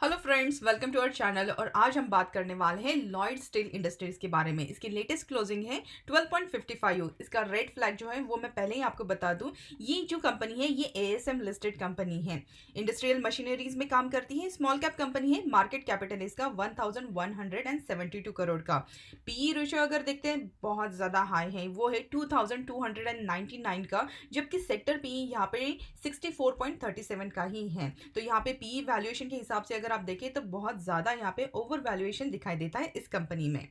Hello friends, welcome to our channel. और आज हम बात करने वाले हैं लॉयड स्टील इंडस्ट्रीज के बारे में। इसकी लेटेस्ट क्लोजिंग है 12.55। इसका रेड फ्लैग जो है वो मैं पहले ही आपको बता दूं, ये जो कंपनी है ये एएसएम लिस्टेड कंपनी है। इंडस्ट्रियल मशीनरीज में काम करती है, स्मॉल कैप कंपनी है। मार्केट कैपिटल इसका 1172 करोड़ का। पीई रेशियो अगर देखते हैं बहुत ज़्यादा हाई है, वो है 2299 का, जबकि सेक्टर पीई यहाँ पे 64.37 का ही है। तो यहाँ पे पीई वैल्यूएशन के हिसाब से अगर आप देखें तो बहुत ज़्यादा यहाँ पे ओवर वैल्यूएशन दिखाई देता है इस कंपनी में।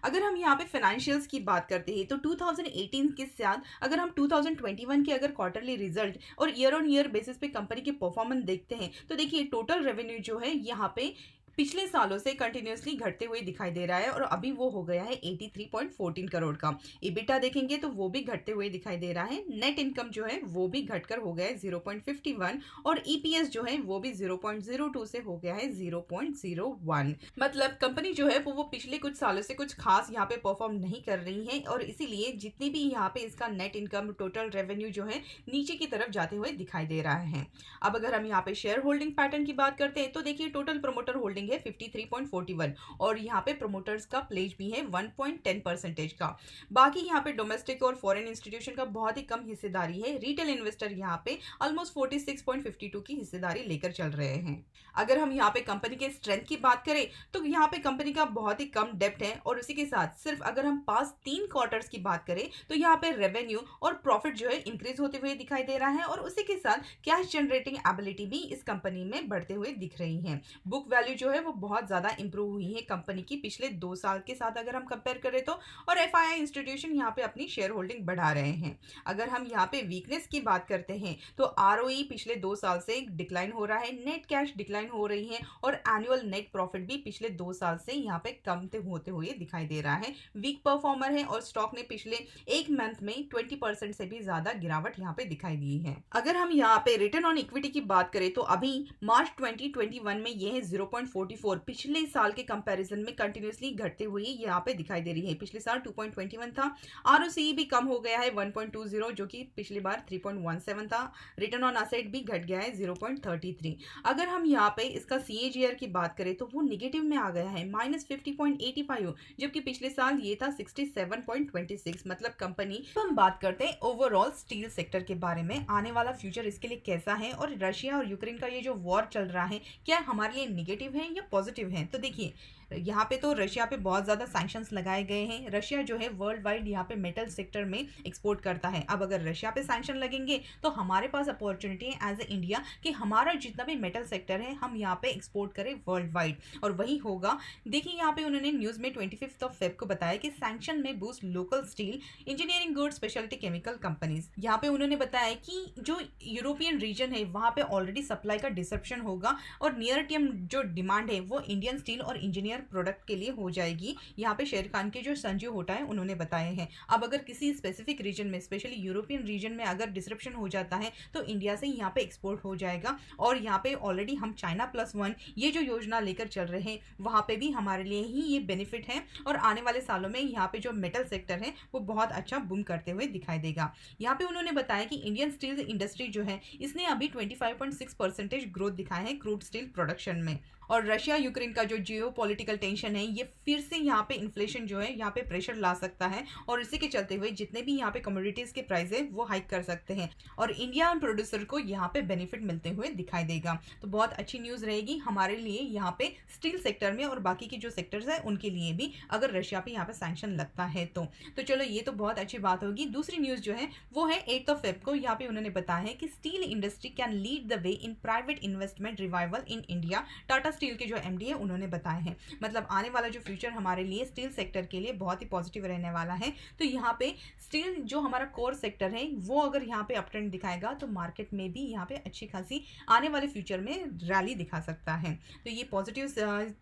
अगर हम यहाँ पे फाइनेंशियल्स की बात करते हैं तो 2018 के साथ अगर हम 2021 के अगर क्वार्टरली रिजल्ट और ईयर ऑन ईयर बेसिस पे कंपनी की परफॉर्मेंस देखते हैं तो देखिए टोटल रेवेन्यू जो है यहाँ पे पिछले सालों से कंटिन्यूसली घटते हुए दिखाई दे रहा है और अभी वो हो गया है 83.14 करोड़ का। इबिटा देखेंगे तो वो भी घटते हुए दिखाई दे रहा है। नेट इनकम जो है वो भी घटकर हो गया है 0.51 और ईपीएस जो है वो भी 0.02 से हो गया है 0.01। मतलब कंपनी जो है वो पिछले कुछ सालों से कुछ खास यहाँ पे परफॉर्म नहीं कर रही है और इसीलिए जितनी भी यहाँ पे इसका नेट इनकम टोटल रेवेन्यू जो है नीचे की तरफ जाते हुए दिखाई दे रहा है। अब अगर हम यहाँ पे शेयर होल्डिंग पैटर्न की बात करते हैं तो देखिए टोटल प्रमोटर होल्डिंग है 53.41 और यहाँ पे प्रमोटर्स का प्लेज भी है 1.10% का। बाकी यहाँ पे डोमेस्टिक और फॉरेन इंस्टीट्यूशन का बहुत ही कम हिस्सेदारी है। रिटेल इन्वेस्टर यहाँ पे ऑलमोस्ट 46.52 की हिस्सेदारी लेकर चल रहे हैं। अगर हम यहाँ पे कंपनी के स्ट्रेंथ की बात करें तो यहाँ पे कंपनी का बहुत ही कम डेप्ट है और उसी के साथ सिर्फ अगर हम पास 3 क्वार्टर्स की बात करें तो यहाँ पे रेवेन्यू और प्रॉफिट जो है इंक्रीज होते हुए दिखाई दे रहा है और उसी के साथ कैश जनरेटिंग एबिलिटी भी इस कंपनी में बढ़ते हुए दिख रही है। बुक वैल्यू जो है वो बहुत ज़्यादा इंप्रूव हुई है कंपनी की पिछले 2 साल के साथ अगर हम कंपेयर करें तो। और एफआईआई इंस्टीट्यूशन यहाँ पे अपनी शेयर होल्डिंग बढ़ा रहे हैं। अगर हम यहाँ पे वीकनेस की बात करते हैं तो आरओई पिछले 2 साल से डिक्लाइन हो रहा है, नेट कैश डिक्लाइन हो रही है और एनुअल नेट प्रॉफिट भी पिछले 2 साल से यहाँ पे कम होते हुए दिखाई दे रहा है। वीक परफॉर्मर है और स्टॉक ने पिछले एक मंथ में 20% से भी ज्यादा गिरावट यहाँ पे दिखाई दी है। अगर हम यहाँ पे रिटर्न ऑन इक्विटी की बात करें तो अभी मार्च 2021 में ये है 0.44। पिछले साल के कंपैरिजन में कंटिन्यूसली घटते हुए यहाँ पे दिखाई दे रही है। पिछले साल 2.21 था। आरओसी भी कम हो गया है 1.20 जो कि पिछली बार 3.17 था। रिटर्न ऑन एसेट भी घट गया है 0.33। अगर हम यहाँ पे इसका सीएजीआर की बात करें तो वो निगेटिव में आ गया है -50.85, जबकि पिछले साल ये था 67.26। मतलब कंपनी हम बात करते हैं ओवरऑल स्टील सेक्टर के बारे में, आने वाला फ्यूचर इसके लिए कैसा है और रशिया और यूक्रेन का ये जो वॉर चल रहा है क्या हमारे लिए निगेटिव है या पॉजिटिव है। तो देखिए यहाँ पे तो रशिया पे बहुत ज़्यादा सैंक्शंस लगाए गए हैं। रशिया जो है वर्ल्ड वाइड यहाँ पे मेटल सेक्टर में एक्सपोर्ट करता है। अब अगर रशिया पे सैंक्शन लगेंगे तो हमारे पास अपॉर्चुनिटी है एज ए इंडिया कि हमारा जितना भी मेटल सेक्टर है हम यहाँ पे एक्सपोर्ट करें वर्ल्ड वाइड और वही होगा। देखिए यहाँ पे उन्होंने न्यूज़ में 25 फेब को बताया कि सैंक्शन में boost local steel, engineering goods, speciality chemical companies. यहाँ पे उन्होंने बताया कि जो यूरोपियन रीजन है वहाँ पे ऑलरेडी सप्लाई का डिसरप्शन होगा और नियर टर्म जो डिमांड है वो इंडियन स्टील और इंजीनियर प्रोडक्ट के लिए हो जाएगी। यहाँ पे शेर खान के जो संजीव होटा है उन्होंने बताए हैं। अब अगर किसी स्पेसिफिक रीजन में स्पेशली यूरोपियन रीजन में अगर डिसरप्शन हो जाता है तो इंडिया से यहाँ पे एक्सपोर्ट हो जाएगा और यहाँ पे ऑलरेडी हम China+1 ये जो योजना लेकर चल रहे हैं वहाँ पे भी हमारे लिए ही ये बेनिफिट है और आने वाले सालों में यहाँ पे जो मेटल सेक्टर है वो बहुत अच्छा बूम करते हुए दिखाई देगा। यहाँ पे उन्होंने बताया कि इंडियन स्टील इंडस्ट्री जो है इसने अभी 25.6% ग्रोथ दिखाया है क्रूड स्टील प्रोडक्शन में। और रशिया यूक्रेन का जो जियो पॉलिटिकल टेंशन है ये फिर से यहाँ पे इन्फ्लेशन जो है यहाँ पे प्रेशर ला सकता है और इसी के चलते हुए जितने भी यहाँ पे कमोडिटीज़ के प्राइस है वो हाइक कर सकते हैं और इंडिया प्रोड्यूसर को यहाँ पे बेनिफिट मिलते हुए दिखाई देगा। तो बहुत अच्छी न्यूज़ रहेगी हमारे लिए यहाँ पे स्टील सेक्टर में और बाकी की जो सेक्टर्स है उनके लिए भी अगर रशिया पे यहाँ पे सैंक्शन लगता है तो चलो ये तो बहुत अच्छी बात होगी। दूसरी न्यूज़ जो है वो है 8 फेब को। यहाँ पे उन्होंने बताया है कि steel industry can lead the way in private investment revival in India. Tata steel के जो एमडी है उन्होंने बताए हैं। मतलब आने वाला जो फ्यूचर हमारे लिए स्टील सेक्टर के लिए बहुत ही पॉजिटिव रहने वाला है। तो यहाँ पे स्टील जो हमारा कोर सेक्टर है वो अगर यहाँ पे अप ट्रेंड दिखाएगा तो मार्केट में भी यहाँ पे अच्छी खासी आने वाले फ्यूचर में रैली दिखा सकता है। तो ये पॉजिटिव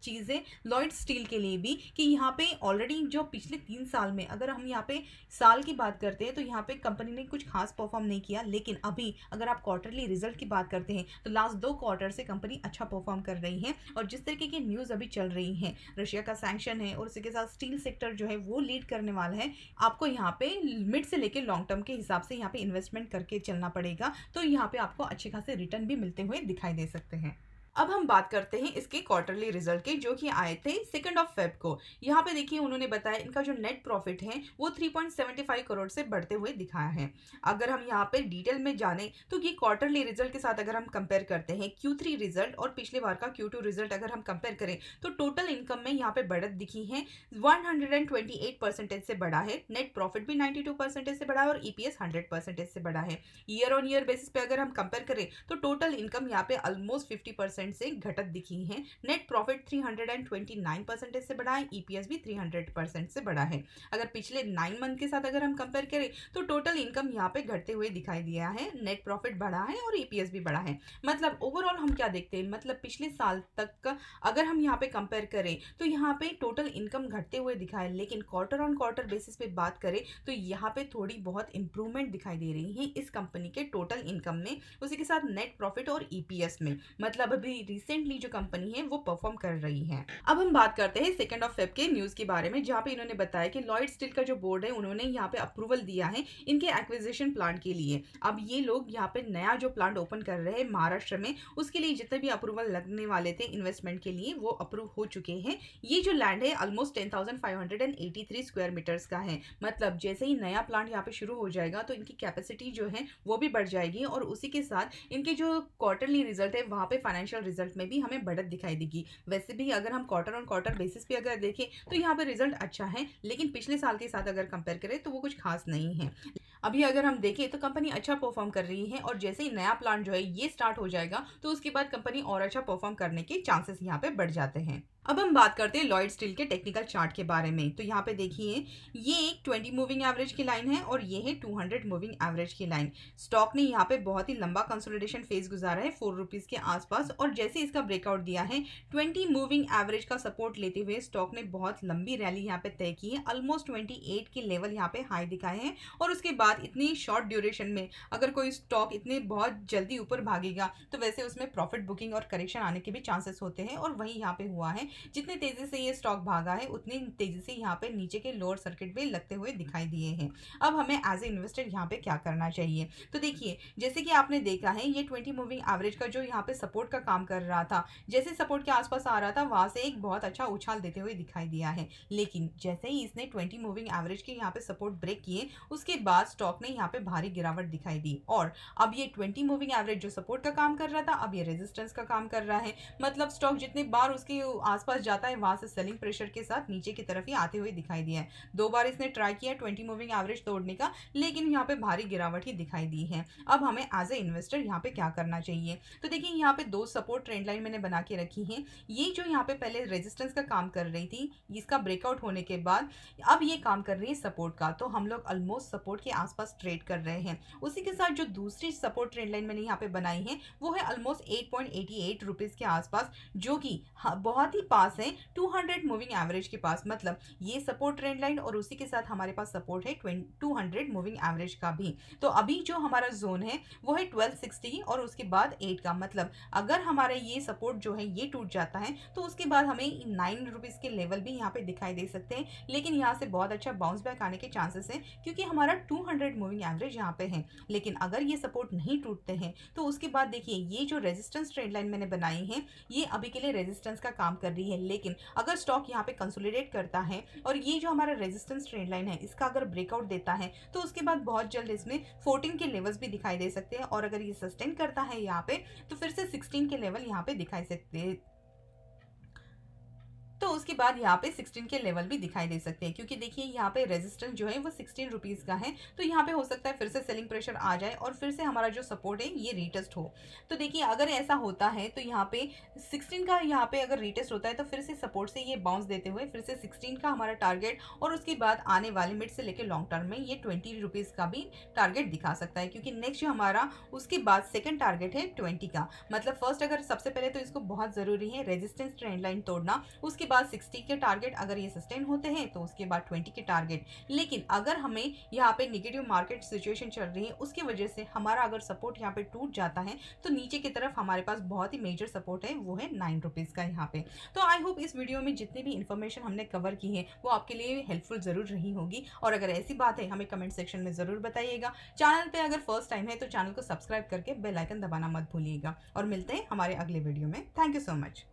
चीज़ है लॉयड स्टील के लिए भी कि यहाँ पे ऑलरेडी जो पिछले 3 साल में अगर हम यहाँ पे साल की बात करते हैं तो यहाँ पे कंपनी ने कुछ खास परफॉर्म नहीं किया, लेकिन अभी अगर आप क्वार्टरली रिजल्ट की बात करते हैं तो लास्ट 2 क्वार्टर से कंपनी अच्छा परफॉर्म कर रही है। और जिस तरीके की न्यूज़ अभी चल रही है, रशिया का सैंक्शन है और उसी के साथ स्टील सेक्टर जो है वो लीड करने वाला है। आपको यहाँ पे मिड से लेकर लॉन्ग टर्म के हिसाब से यहाँ पे इन्वेस्टमेंट करके चलना पड़ेगा, तो यहाँ पे आपको अच्छे खासे रिटर्न भी मिलते हुए दिखाई दे सकते हैं। अब हम बात करते हैं इसके क्वार्टरली रिजल्ट के, जो कि आए थे 2 फेब को। यहाँ पे देखिए उन्होंने बताया इनका जो नेट प्रॉफिट है वो 3.75 करोड़ से बढ़ते हुए दिखाया है। अगर हम यहाँ पे डिटेल में जाने तो ये क्वार्टरली रिजल्ट के साथ अगर हम कंपेयर करते हैं Q3 रिजल्ट और पिछले बार का Q2 रिजल्ट अगर हम कंपेयर करें तो टोटल इनकम में यहाँ पे बढ़त दिखी है, 128% से बढ़ा है, नेट प्रॉफिट भी 92% से बढ़ा है और EPS 100% से बढ़ा है। ईयर ऑन ईयर बेसिस पे अगर हम कंपेयर करें तो टोटल इनकम यहाँ पे ऑलमोस्ट 50% से घटत दिखी है, नेट प्रॉफिट 329% से बढ़ा है, EPS भी 300% से बढ़ा है। अगर पिछले 9 मंथ के साथ अगर हम कंपेयर करें तो टोटल इनकम यहाँ पे घटते हुए दिखाई दिया है, नेट प्रॉफिट बढ़ा है और EPS भी बढ़ा है। मतलब ओवरऑल हम क्या देखते हैं, मतलब पिछले साल तक का अगर हम यहाँ पे कंपेयर करें तो यहाँ पे टोटल इनकम घटते हुए दिखाए, लेकिन क्वार्टर ऑन क्वार्टर बेसिस पे बात करें तो यहाँ पे थोड़ी बहुत इंप्रूवमेंट दिखाई दे रही है इस कंपनी के टोटल इनकम में, उसी के साथ नेट प्रॉफिट और EPS में। मतलब अभी रिसेंटली जो कंपनी है वो परफॉर्म कर रही है। अब हम बात करते हैं 2 फेब के न्यूज के बारे में, जहाँ पे इन्होंने बताया कि लॉयड स्टील का जो बोर्ड है उन्होंने यहाँ पे अप्रूवल दिया है इनके एक्विजिशन प्लांट के लिए। अब ये लोग यहाँ पे नया जो प्लांट ओपन कर रहे हैं महाराष्ट्र में, उसके लिए जितने भी अप्रूवल लगने वाले थे इन्वेस्टमेंट के लिए वो अप्रूव हो चुके हैं। ये जो लैंड है ऑलमोस्ट 10,583 स्क्वायर मीटर्स का है। मतलब जैसे ही नया प्लांट यहाँ पे शुरू हो जाएगा तो इनकी कैपेसिटी जो है वो भी बढ़ जाएगी और उसी के साथ इनके जो क्वार्टरली रिजल्ट है वहाँ पे फाइनेंशियल रिजल्ट में भी हमें बढ़त दिखाई देगी। वैसे भी अगर हम क्वार्टर ऑन क्वार्टर बेसिस पे अगर देखें तो यहाँ पे रिजल्ट अच्छा है, लेकिन पिछले साल के साथ अगर कंपेयर करें तो वो कुछ खास नहीं है। अभी अगर हम देखें तो कंपनी अच्छा परफॉर्म कर रही है और जैसे ही नया प्लांट जो है ये स्टार्ट हो जाएगा तो उसके बाद कंपनी और अच्छा परफॉर्म करने के चांसेस यहाँ पे बढ़ जाते हैं। अब हम बात करते हैं लॉयड स्टील के टेक्निकल चार्ट के बारे में। तो यहाँ पे देखिए ये एक 20 मूविंग एवरेज की लाइन है और ये है 200 मूविंग एवरेज की लाइन। स्टॉक ने यहाँ पे बहुत ही लंबा कंसोलिडेशन फेज गुजारा है 4 रुपीज के आसपास, और जैसे इसका ब्रेकआउट दिया है 20 मूविंग एवरेज का सपोर्ट लेते हुए स्टॉक ने बहुत लंबी रैली यहाँ पे तय की है, ऑलमोस्ट 28 के लेवल यहाँ पे हाई दिखाए हैं। और उसके बाद इतनी शॉर्ट ड्यूरेशन में अगर कोई स्टॉक इतने बहुत जल्दी ऊपर भागेगा तो वैसे उसमें प्रॉफिट बुकिंग और करेक्शन आने के भी चांसेस होते हैं, और वही यहाँ पे हुआ है। जितने तेजी से ये स्टॉक भागा है उतनी तेजी से यहाँ पे नीचे के लोअर सर्किट भी लगते हुए दिखाई दिए हैं। अब हमें एज ए इन्वेस्टर यहाँ पे क्या करना चाहिए, तो देखिए जैसे कि आपने देखा है ये 20 मूविंग एवरेज का जो यहाँ पे सपोर्ट का काम कर रहा था, जैसे सपोर्ट के आसपास आ रहा था वहां से एक बहुत अच्छा उछाल देते हुए दिखाई दिया है। लेकिन जैसे ही इसने 20 मूविंग एवरेज के यहाँ पे सपोर्ट ब्रेक किए उसके बाद स्टॉक ने यहाँ पे भारी गिरावट दिखाई दी, और अब ये 20 मूविंग एवरेज जो सपोर्ट का काम कर रहा था अब ये रेजिस्टेंस का काम कर रहा है। मतलब स्टॉक जितने बार उसके आसपास जाता है वहां से सेलिंग प्रेशर के साथ नीचे की तरफ ही आते हुए दिखाई दिया है। 2 बार इसने ट्राई किया 20 मूविंग एवरेज तोड़ने का, लेकिन यहाँ पे भारी गिरावट ही दिखाई दी है। अब हमें एज ए इन्वेस्टर यहाँ पे क्या करना चाहिए, तो देखिए यहाँ पे 2 सपोर्ट ट्रेंड लाइन मैंने बना के रखी है। ये जो यहाँ पे पहले रेजिस्टेंस का काम कर रही थी, इसका ब्रेकआउट होने के बाद अब ये काम कर रही है सपोर्ट का, तो हम लोग ऑलमोस्ट सपोर्ट के आसपास ट्रेड कर रहे हैं। उसी के साथ जो दूसरी सपोर्ट ट्रेंड लाइन मैंने यहाँ पे बनाई है वो है ऑलमोस्ट 8.88 रुपीज के आसपास, जो कि बहुत ही पास है 200 मूविंग एवरेज के पास। मतलब ये सपोर्ट ट्रेंड लाइन और उसी के साथ हमारे पास सपोर्ट है 200 मूविंग एवरेज का भी। तो अभी जो हमारा जोन है वो है 1260 और उसके बाद 8 का। मतलब अगर हमारा ये सपोर्ट जो है ये टूट जाता है तो उसके बाद हमें 9 रुपीज के लेवल भी यहाँ पे दिखाई दे सकते हैं, लेकिन यहाँ से बहुत अच्छा बाउंस बैक आने के चांसेस हैं क्योंकि हमारा 200 मूविंग एवरेज यहाँ पे है। लेकिन अगर ये सपोर्ट नहीं टूटते हैं तो उसके बाद देखिए ये जो रेजिस्टेंस ट्रेंड लाइन मैंने बनाई है ये अभी के लिए रेजिस्टेंस का काम कर रही है, लेकिन अगर स्टॉक यहाँ पे कंसोलिडेट करता है और ये जो हमारा रेजिस्टेंस ट्रेंड लाइन है इसका अगर ब्रेकआउट देता है तो उसके बाद बहुत जल्द इसमें 14 के लेवल्स भी दिखाई दे सकते हैं, और अगर ये सस्टेन करता है यहाँ पे तो फिर से 16 के लेवल यहाँ पे दिखाई सकते हैं, तो उसके बाद यहाँ पे 16 के लेवल भी दिखाई दे सकते हैं। क्योंकि देखिए यहाँ पे रेजिस्टेंस जो है वो 16 रुपीज का है, तो यहाँ पे हो सकता है फिर से सेलिंग प्रेशर आ जाए और फिर से हमारा जो सपोर्ट है ये रीटेस्ट हो। तो देखिए अगर ऐसा होता है तो यहाँ पे 16 का यहाँ पे अगर रीटेस्ट होता है तो फिर से सपोर्ट से ये बाउंस देते हुए फिर से 16 का हमारा टारगेट, और उसके बाद आने वाले मिड से लेकर लॉन्ग टर्म में ये 20 रुपीज का भी टारगेट दिखा सकता है। क्योंकि नेक्स्ट जो हमारा उसके बाद सेकंड टारगेट है 20 का। मतलब फर्स्ट अगर सबसे पहले तो इसको बहुत जरूरी है रेजिस्टेंस ट्रेंड लाइन तोड़ना, उसके उसके बाद 60 के टारगेट अगर ये सस्टेन होते हैं तो उसके बाद 20 के टारगेट। लेकिन अगर हमें यहाँ पे नेगेटिव मार्केट सिचुएशन चल रही है, उसकी वजह से हमारा अगर सपोर्ट यहाँ पे टूट जाता है तो नीचे की तरफ हमारे पास बहुत ही मेजर सपोर्ट है, वो है 9 रुपीज़ का यहाँ पे। तो आई होप इस वीडियो में जितनी भी इन्फॉर्मेशन हमने कवर की है वो आपके लिए हेल्पफुल ज़रूर रही होगी, और अगर ऐसी बात है हमें कमेंट सेक्शन में ज़रूर बताइएगा। चैनल पे अगर फर्स्ट टाइम है तो चैनल को सब्सक्राइब करके बेल आइकन दबाना मत भूलिएगा, और मिलते हैं हमारे अगले वीडियो में। Thank you so much.